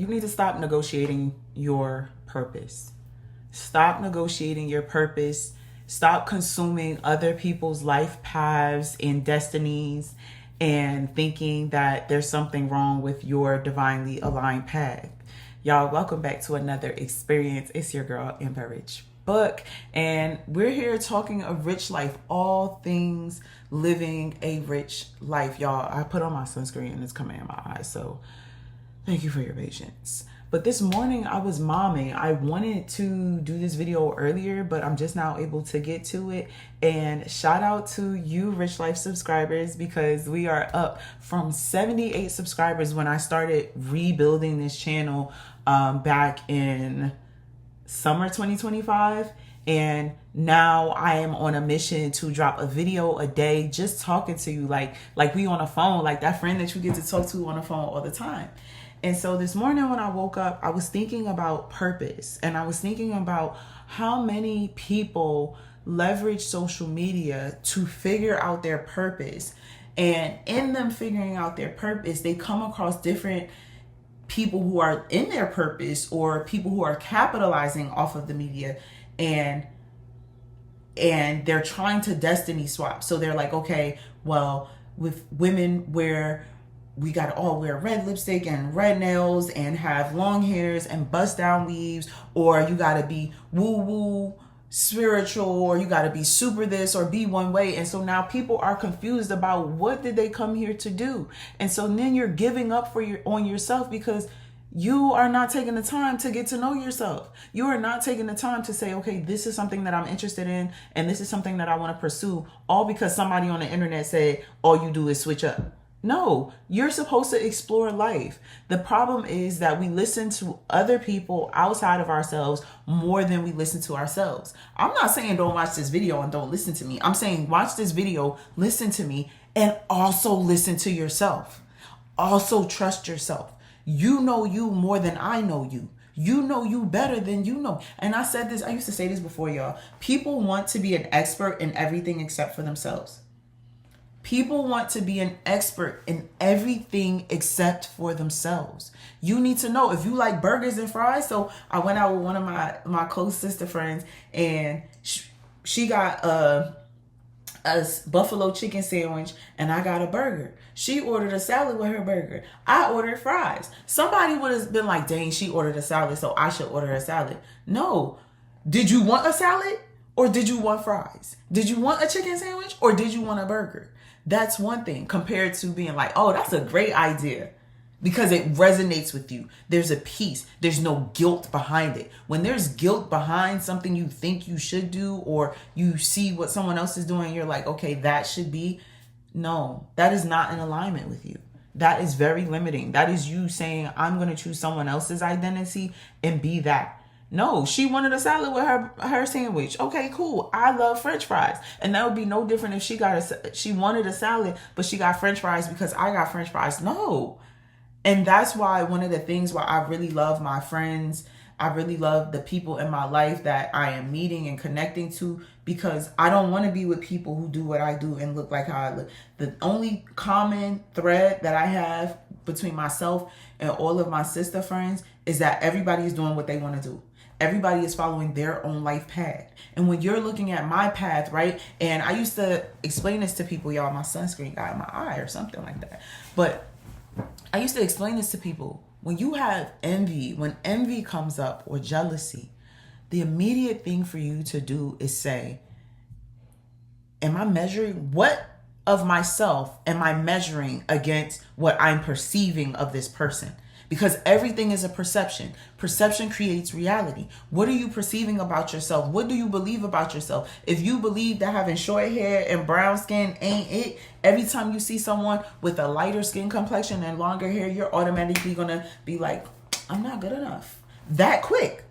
you need to stop negotiating your purpose. Stop negotiating your purpose. Stop consuming other people's life paths and destinies and thinking that there's something wrong with your divinely aligned path. Y'all, welcome back to another experience. It's your girl, Amber Rich Book, and we're here talking a rich life, all things living a rich life. Y'all, I put on my sunscreen and it's coming in my eyes, so thank you for your patience. But this morning I was momming. I wanted to do this video earlier, but I'm just now able to get to it. And shout out to you Rich Life subscribers, because we are up from 78 subscribers when I started rebuilding this channel back in summer 2025. And now I am on a mission to drop a video a day, just talking to you like we on a phone, like that friend that you get to talk to on the phone all the time. And so this morning when I woke up, I was thinking about purpose, and I was thinking about how many people leverage social media to figure out their purpose. And in them figuring out their purpose, they come across different people who are in their purpose, or people who are capitalizing off of the media, and they're trying to destiny swap. So they're like, okay, well, with women where we got to all wear red lipstick and red nails and have long hairs and bust down weaves, or you got to be woo woo spiritual, or you got to be super this or be one way. And so now people are confused about what did they come here to do. And so then you're giving up on yourself, because you are not taking the time to get to know yourself. You are not taking the time to say, okay, this is something that I'm interested in, and this is something that I want to pursue, all because somebody on the internet said all you do is switch up. No, you're supposed to explore life. The problem is that we listen to other people outside of ourselves more than we listen to ourselves. I'm not saying don't watch this video and don't listen to me. I'm saying watch this video, listen to me, and also listen to yourself. Also trust yourself. You know you more than I know you. You know you better than you know. And I used to say this before, y'all. People want to be an expert in everything except for themselves. People want to be an expert in everything except for themselves. You need to know if you like burgers and fries. So I went out with one of my close sister friends, and she got a buffalo chicken sandwich, and I got a burger. She ordered a salad with her burger. I ordered fries. Somebody would have been like, dang, she ordered a salad, so I should order a salad. No. Did you want a salad, or did you want fries? Did you want a chicken sandwich, or did you want a burger? That's one thing, compared to being like, oh, that's a great idea, because it resonates with you. There's a peace. There's no guilt behind it. When there's guilt behind something you think you should do, or you see what someone else is doing, you're like, okay, that should be. No, that is not in alignment with you. That is very limiting. That is you saying, I'm going to choose someone else's identity and be that. No, she wanted a salad with her sandwich. Okay, cool. I love French fries. And that would be no different if she wanted a salad, but she got French fries because I got French fries. No. And that's why one of the things why I really love my friends, I really love the people in my life that I am meeting and connecting to, because I don't want to be with people who do what I do and look like how I look. The only common thread that I have between myself and all of my sister friends is that everybody is doing what they want to do. Everybody is following their own life path. And when you're looking at my path, right? And I used to explain this to people, y'all, my sunscreen got in my eye or something like that. But I used to explain this to people. When you have envy, when envy comes up, or jealousy, the immediate thing for you to do is say, am I measuring, what of myself am I measuring against what I'm perceiving of this person? Because everything is a perception. Perception creates reality. What are you perceiving about yourself? What do you believe about yourself? If you believe that having short hair and brown skin ain't it, every time you see someone with a lighter skin complexion and longer hair, you're automatically going to be like, I'm not good enough. That quick,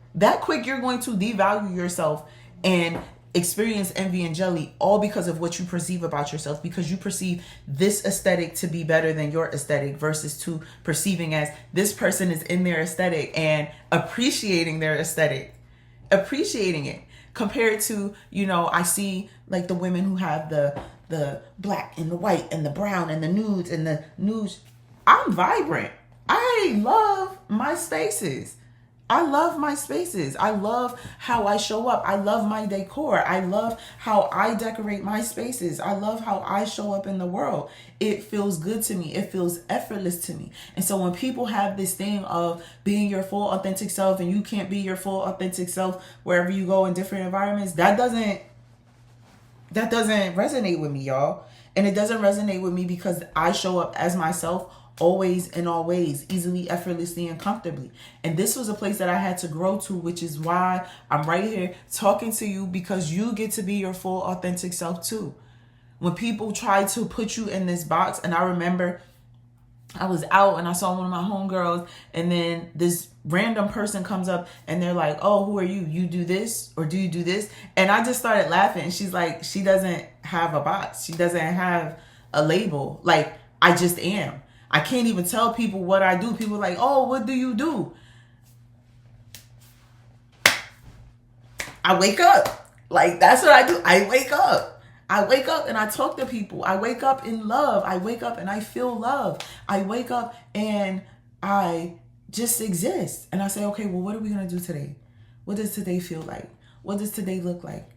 you're going to devalue yourself and experience envy and jealousy, all because of what you perceive about yourself, because you perceive this aesthetic to be better than your aesthetic, versus to perceiving as this person is in their aesthetic and appreciating their aesthetic, appreciating it, compared to, I see like the women who have the black and the white and the brown and the nudes and the nudes. I'm vibrant. I love my spaces. I love my spaces. I love how I show up. I love my decor. I love how I decorate my spaces. I love how I show up in the world. It feels good to me. It feels effortless to me. And so when people have this thing of being your full authentic self and you can't be your full authentic self wherever you go in different environments, that doesn't resonate with me, y'all. And it doesn't resonate with me because I show up as myself always and always, easily, effortlessly, and comfortably. And this was a place that I had to grow to, which is why I'm right here talking to you, because you get to be your full authentic self too. When people try to put you in this box, and I remember I was out and I saw one of my homegirls, and then this random person comes up and they're like, oh, who are you? You do this or do you do this? And I just started laughing. And she's like, she doesn't have a box. She doesn't have a label. Like, I just am. I can't even tell people what I do. People are like, oh, what do you do? I wake up. Like, that's what I do. I wake up. I wake up and I talk to people. I wake up in love. I wake up and I feel love. I wake up and I just exist. And I say, okay, well, what are we going to do today? What does today feel like? What does today look like?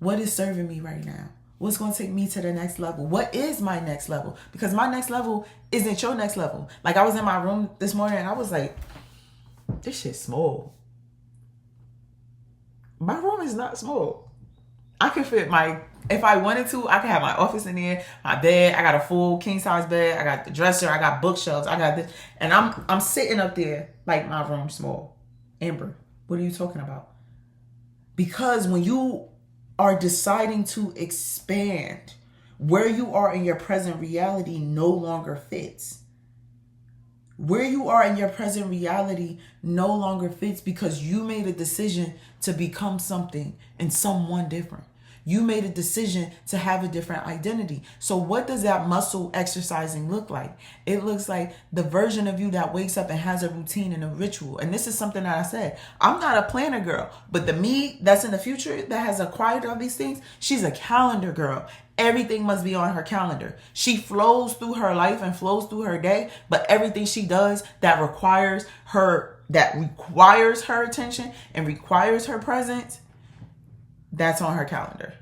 What is serving me right now? What's going to take me to the next level? What is my next level? Because my next level isn't your next level. Like, I was in my room this morning and I was like, this shit's small. My room is not small. I can fit if I wanted to, I could have my office in there, my bed. I got a full king size bed. I got the dresser. I got bookshelves. I got this. And I'm sitting up there like my room's small. Amber, what are you talking about? Because when you are deciding to expand, where you are in your present reality no longer fits. Where you are in your present reality no longer fits because you made a decision to become something and someone different. You made a decision to have a different identity. So what does that muscle exercising look like? It looks like the version of you that wakes up and has a routine and a ritual. And this is something that I said. I'm not a planner girl, but the me that's in the future that has acquired all these things, she's a calendar girl. Everything must be on her calendar. She flows through her life and flows through her day, but everything she does that requires her attention and requires her presence, that's on her calendar.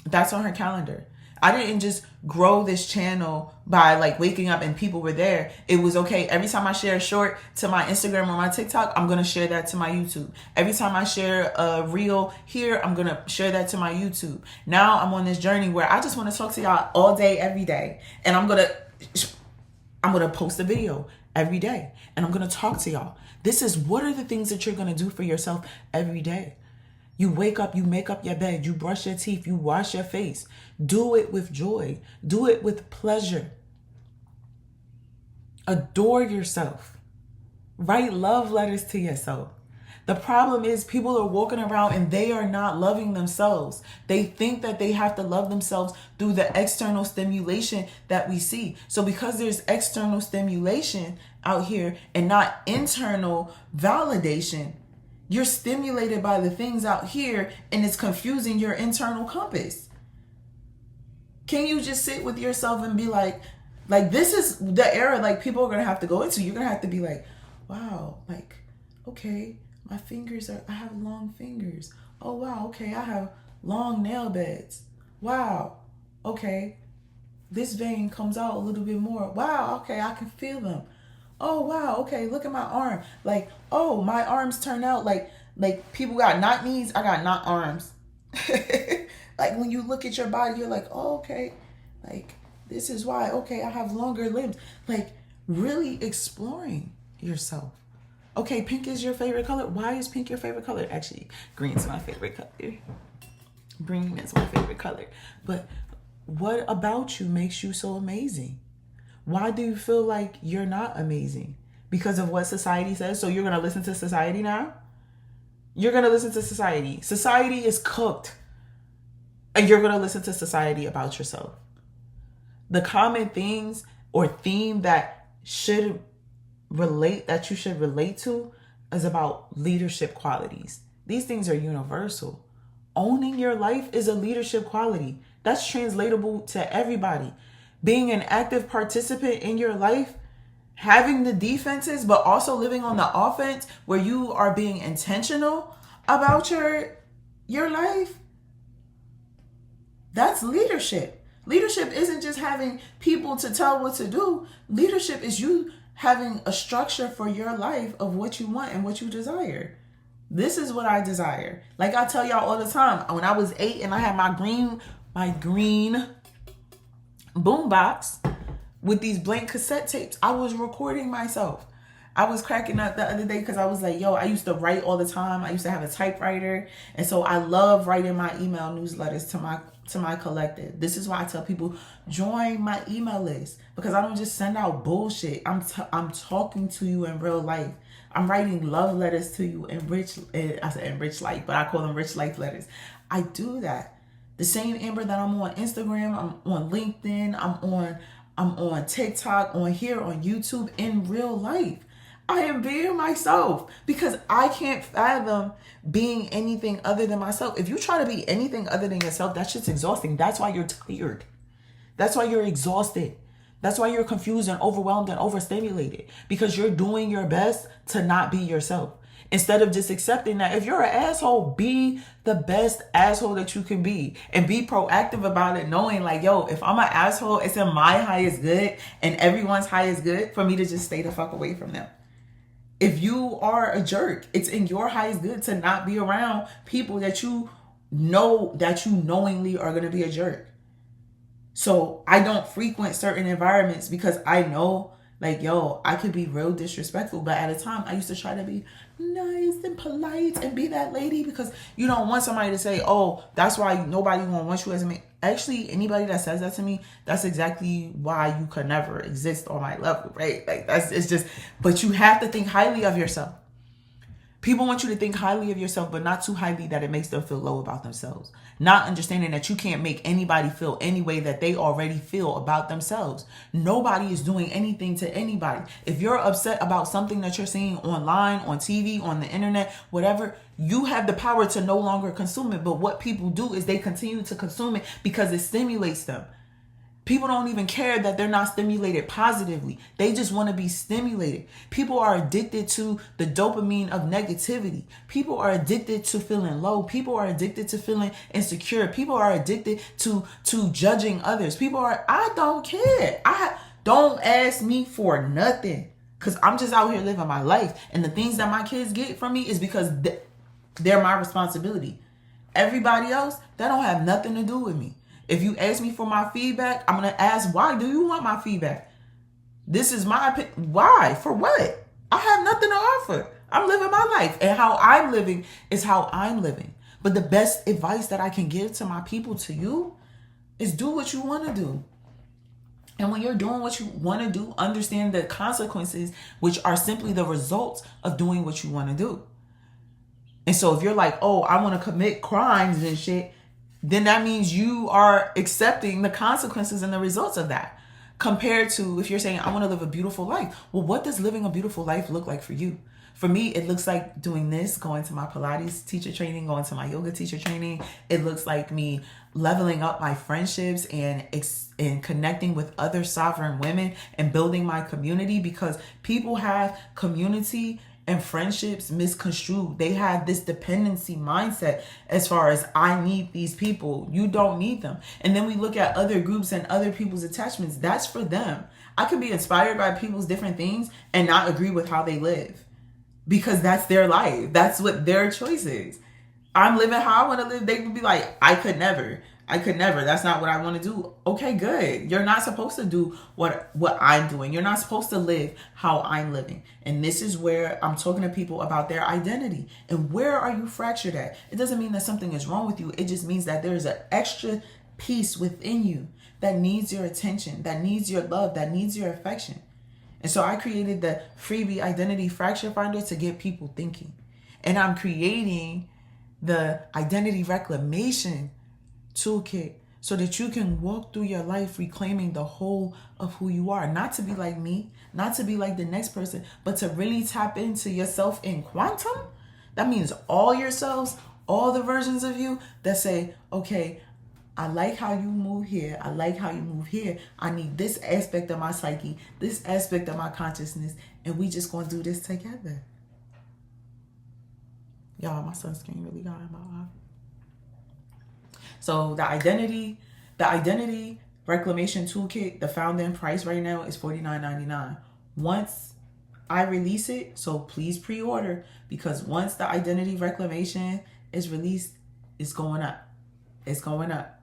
That's on her calendar. I didn't just grow this channel by like waking up and people were there. It was okay. Every time I share a short to my Instagram or my TikTok, I'm going to share that to my YouTube. Every time I share a reel here, I'm going to share that to my YouTube. Now I'm on this journey where I just want to talk to y'all all day, every day. And I'm going to post a video every day and I'm going to talk to y'all. What are the things that you're going to do for yourself every day? You wake up, you make up your bed, you brush your teeth, you wash your face. Do it with joy. Do it with pleasure. Adore yourself. Write love letters to yourself. The problem is people are walking around and they are not loving themselves. They think that they have to love themselves through the external stimulation that we see. So because there's external stimulation out here and not internal validation, you're stimulated by the things out here and it's confusing your internal compass. Can you just sit with yourself and be like this is the era like people are going to have to go into. You're going to have to be like, wow, like, okay, I have long fingers. Oh, wow, okay, I have long nail beds. Wow, okay, this vein comes out a little bit more. Wow, okay, I can feel them. Oh, wow, okay, look at my arm. Like, oh, my arms turn out like people got not knees, I got not arms. Like when you look at your body, you're like, oh, okay, like this is why, okay, I have longer limbs. Like really exploring yourself. Okay, pink is your favorite color. Why is pink your favorite color? Actually, green's my favorite color. Green is my favorite color. But what about you makes you so amazing? Why do you feel like you're not amazing? Because of what society says? So you're going to listen to society now? You're going to listen to society. Society is cooked. And you're going to listen to society about yourself. The common things or theme that you should relate to is about leadership qualities. These things are universal. Owning your life is a leadership quality. That's translatable to everybody. Being an active participant in your life having the defenses, but also living on the offense where you are being intentional about your life. That's leadership. Leadership isn't just having people to tell what to do. Leadership is you having a structure for your life of what you want and what you desire. This is what I desire. Like I tell y'all all the time, when I was 8 and I had my green boombox with these blank cassette tapes, I was recording myself. I was cracking up the other day because I was like, yo, I used to write all the time. I used to have a typewriter. And so I love writing my email newsletters to my collective. This is why I tell people, join my email list, because I don't just send out bullshit. I'm talking to you in real life. I'm writing love letters to you in rich life, but I call them rich life letters. I do that. The same Amber that I'm on Instagram, I'm on LinkedIn, I'm on TikTok, on YouTube in real life. I am being myself because I can't fathom being anything other than myself. If you try to be anything other than yourself, that shit's exhausting. That's why you're tired. That's why you're exhausted. That's why you're confused and overwhelmed and overstimulated, because you're doing your best to not be yourself. Instead of just accepting that if you're an asshole, be the best asshole that you can be and be proactive about it, knowing like, yo, if I'm an asshole, it's in my highest good and everyone's highest good for me to just stay the fuck away from them. If you are a jerk, it's in your highest good to not be around people that you know that you knowingly are going to be a jerk. So I don't frequent certain environments because I know, like, yo, I could be real disrespectful. But at a time, I used to try to be nice and polite and be that lady, because you don't want somebody to say, oh, that's why nobody gonna want you as a man. Actually, anybody that says that to me, that's exactly why you could never exist on my level, right? Like, it's just, but you have to think highly of yourself. People want you to think highly of yourself, but not too highly that it makes them feel low about themselves. Not understanding that you can't make anybody feel any way that they already feel about themselves. Nobody is doing anything to anybody. If you're upset about something that you're seeing online, on TV, on the internet, whatever, you have the power to no longer consume it. But what people do is they continue to consume it because it stimulates them. People don't even care that they're not stimulated positively. They just want to be stimulated. People are addicted to the dopamine of negativity. People are addicted to feeling low. People are addicted to feeling insecure. People are addicted to judging others. I don't care. Don't ask me for nothing, because I'm just out here living my life. And the things that my kids get from me is because they're my responsibility. Everybody else, that don't have nothing to do with me. If you ask me for my feedback, I'm going to ask, why do you want my feedback? This is my opinion. Why? For what? I have nothing to offer. I'm living my life, and how I'm living is how I'm living. But the best advice that I can give to my people, to you, is do what you want to do. And when you're doing what you want to do, understand the consequences, which are simply the results of doing what you want to do. And so if you're like, oh, I want to commit crimes and shit, then that means you are accepting the consequences and the results of that. Compared to if you're saying, I want to live a beautiful life. Well, what does living a beautiful life look like for you? For me, it looks like doing this, going to my Pilates teacher training, going to my yoga teacher training. It looks like me leveling up my friendships and connecting with other sovereign women and building my community, because people have community and friendships misconstrued. They have this dependency mindset as far as, I need these people. You don't need them. And then we look at other groups and other people's attachments. That's for them. I could be inspired by people's different things and not agree with how they live, because that's their life. That's what their choice is. I'm living how I want to live. They would be like, I could never. That's not what I want to do. Okay, good. You're not supposed to do what I'm doing. You're not supposed to live how I'm living. And this is where I'm talking to people about their identity. And where are you fractured at? It doesn't mean that something is wrong with you. It just means that there's an extra piece within you that needs your attention, that needs your love, that needs your affection. And so I created the freebie Identity Fracture Finder to get people thinking. And I'm creating the Identity Reclamation Toolkit so that you can walk through your life reclaiming the whole of who you are. Not to be like me, not to be like the next person, but to really tap into yourself in quantum. That means all yourselves, all the versions of you that say, okay, I like how you move here. I like how you move here. I need this aspect of my psyche, this aspect of my consciousness, and we just gonna do this together. Y'all, my sunscreen really got in my eye. So the identity reclamation toolkit, the found-in price right now is $49.99. Once I release it, so please pre-order, because once the identity reclamation is released, it's going up. It's going up.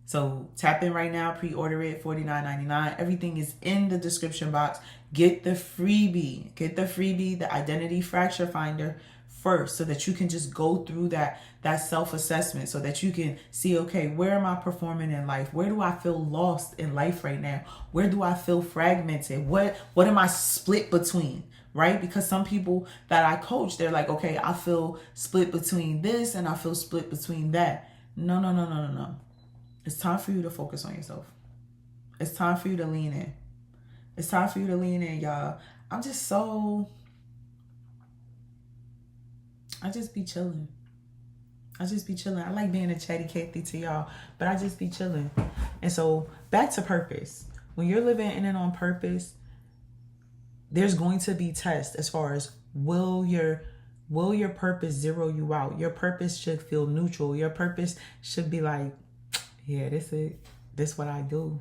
So tap in right now, pre-order it, $49.99. Everything is in the description box. Get the freebie. The identity fracture finder first, so that you can just go through that self-assessment, so that you can see, okay, where am I performing in life? Where do I feel lost in life right now? Where do I feel fragmented? What am I split between? Right? Because some people that I coach, they're like, okay, I feel split between this and I feel split between that. No. It's time for you to focus on yourself. It's time for you to lean in. It's time for you to lean in, y'all. I just be chilling. I like being a chatty Cathy to y'all, but I just be chilling. And so back to purpose. When you're living in and on purpose, there's going to be tests as far as will your purpose zero you out. Your purpose should feel neutral. Your purpose should be like, yeah, this it. This what I do.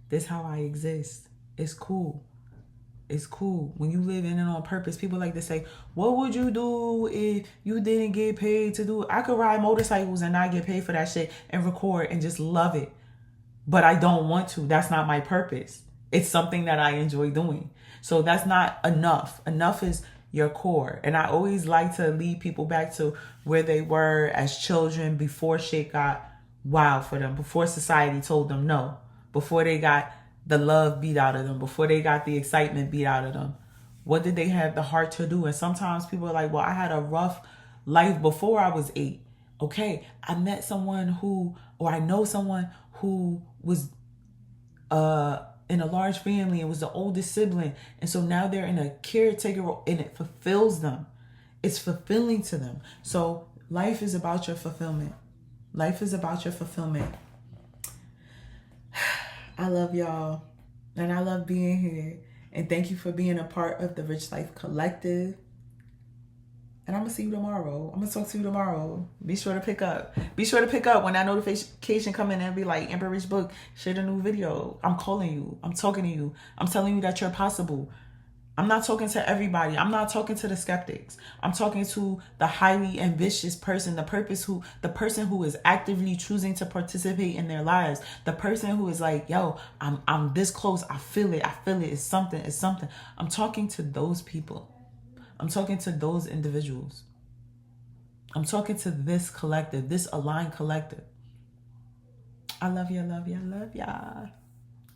This how I exist. It's cool. It's cool. When you live in and on purpose, people like to say, what would you do if you didn't get paid to do it? I could ride motorcycles and not get paid for that shit and record and just love it. But I don't want to. That's not my purpose. It's something that I enjoy doing. So that's not enough. Enough is your core. And I always like to lead people back to where they were as children before shit got wild for them, before society told them no, before they got the love beat out of them, before they got the excitement beat out of them. What did they have the heart to do? And sometimes people are like, well, I had a rough life before I was 8. Okay, I met someone I know someone who was in a large family and was the oldest sibling. And so now they're in a caretaker role and it fulfills them. It's fulfilling to them. So life is about your fulfillment. Life is about your fulfillment. I love y'all. And I love being here. And thank you for being a part of the Rich Life Collective. And I'm going to see you tomorrow. I'm going to talk to you tomorrow. Be sure to pick up. Be sure to pick up when that notification come in and be like, Amber Rich Book, shared a new video. I'm calling you. I'm talking to you. I'm telling you that you're possible. I'm not talking to everybody. I'm not talking to the skeptics. I'm talking to the highly ambitious person, the person who is actively choosing to participate in their lives. The person who is like, yo, I'm this close. I feel it. It's something. I'm talking to those people. I'm talking to those individuals. I'm talking to this collective, this aligned collective. I love you.